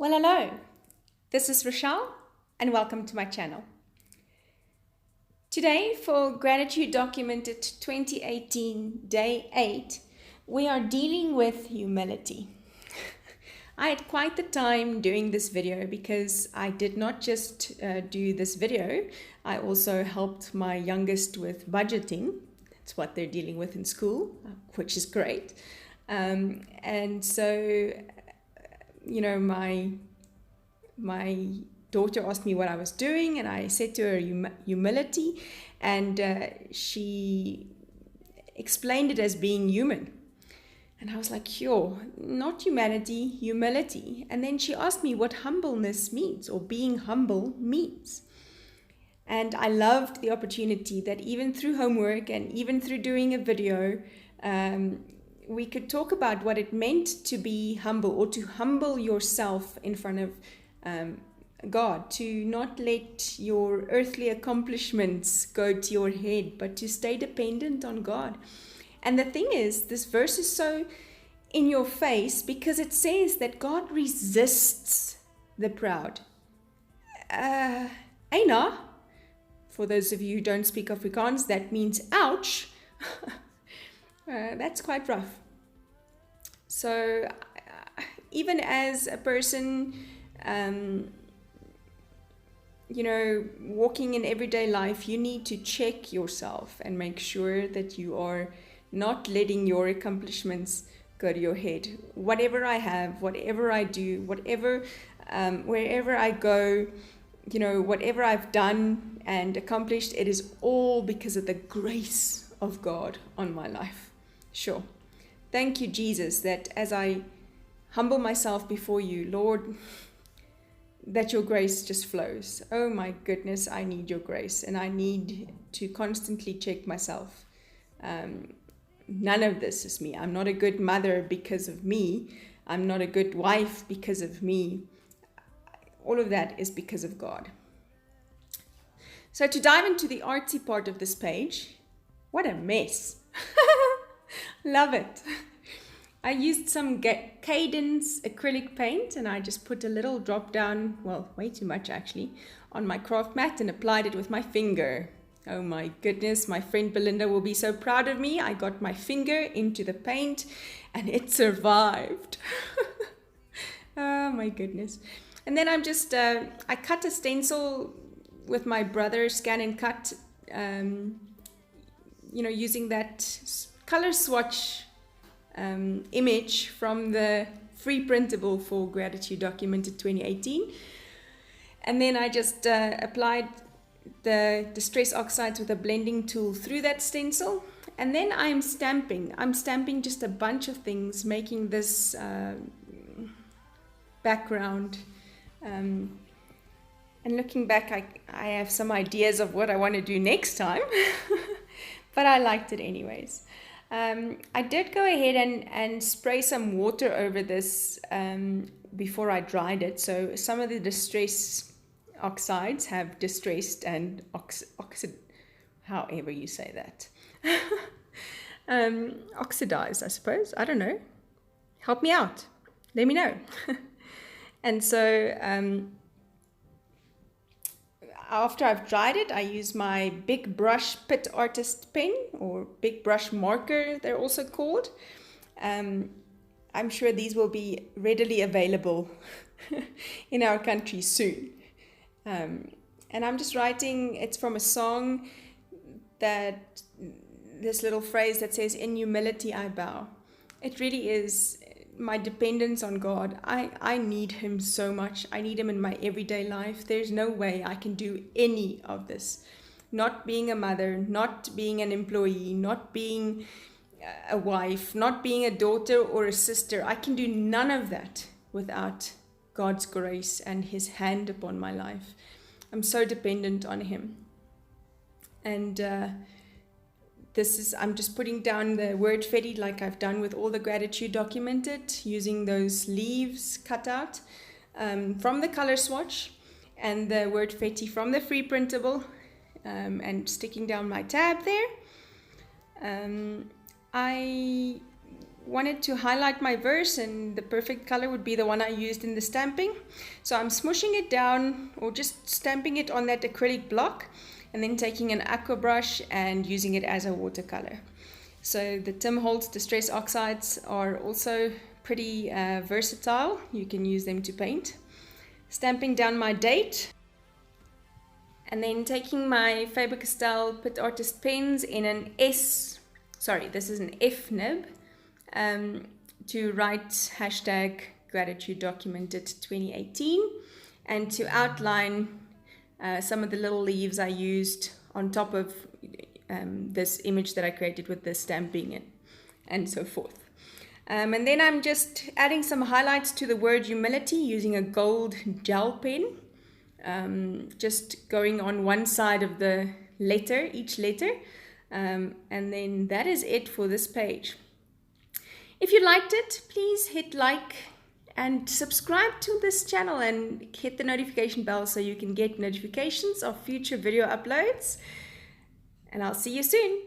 Well, hello, this is Rochelle and welcome to my channel. Today for Gratitude Documented 2018 Day 8, we are dealing with humility. I had quite the time doing this video because I did not just do this video, I also helped my youngest with budgeting. That's what they're dealing with in school, which is great. And so my daughter asked me what I was doing, and I said to her humility, and she explained it as being human. And I was like, sure, not humanity, humility. And then she asked me what humbleness means, or being humble means. And I loved the opportunity that even through homework and even through doing a video, we could talk about what it meant to be humble, or to humble yourself in front of God, to not let your earthly accomplishments go to your head, but to stay dependent on God. And the thing is, this verse is so in your face because it says that God resists the proud. Eina, for those of you who don't speak Afrikaans, that means ouch. That's quite rough. So even as a person, walking in everyday life, you need to check yourself and make sure that you are not letting your accomplishments go to your head. Whatever I have, whatever I do, whatever, wherever I go, whatever I've done and accomplished, it is all because of the grace of God on my life. Sure. Thank you, Jesus, that as I humble myself before you, Lord, that your grace just flows. Oh my goodness, I need your grace, and I need to constantly check myself. None of this is me. I'm not a good mother because of me. I'm not a good wife because of me. All of that is because of God. So to dive into the artsy part of this page, what a mess. Love it. I used some Cadence acrylic paint, and I just put a little drop down, well, way too much actually, on my craft mat and applied it with my finger. Oh my goodness, my friend Belinda will be so proud of me. I got my finger into the paint and it survived. Oh my goodness. And then I'm just, I cut a stencil with my brother, scan and cut, using that color swatch image from the free printable for Gratitude Documented 2018. And then I just applied the Distress Oxides with a blending tool through that stencil. And then I'm stamping just a bunch of things, making this background. And looking back, I have some ideas of what I want to do next time, but I liked it anyways. I did go ahead and spray some water over this before I dried it. So some of the Distress Oxides have distressed and however you say that. Oxidized, I suppose. I don't know. Help me out. Let me know. And so after I've dried it, I use my big brush Pit Artist pen, or big brush marker, they're also called. I'm sure these will be readily available in our country soon. And I'm just writing, it's from a song, that this little phrase that says, "In humility I bow." It really is my dependence on God. I need him so much. I need him in my everyday life. There's no way I can do any of this. Not being a mother, not being an employee, not being a wife, not being a daughter or a sister. I can do none of that without God's grace and his hand upon my life. I'm so dependent on him. And I'm just putting down the word fetty like I've done with all the Gratitude Documented, using those leaves cut out from the color swatch and the word fetty from the free printable, and sticking down my tab there. I wanted to highlight my verse, and the perfect color would be the one I used in the stamping. So I'm smushing it down, or just stamping it on that acrylic block, and then taking an aqua brush and using it as a watercolor. So the Tim Holtz Distress Oxides are also pretty versatile. You can use them to paint. Stamping down my date, and then taking my Faber-Castell Pit Artist pens in an this is an F nib, to write hashtag gratitude documented 2018, and to outline some of the little leaves I used on top of this image that I created with the stamping and so forth. And then I'm just adding some highlights to the word humility using a gold gel pen, just going on one side of the letter, each letter, and then that is it for this page. If you liked it, please hit like and subscribe to this channel and hit the notification bell so you can get notifications of future video uploads. And I'll see you soon.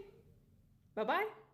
Bye-bye.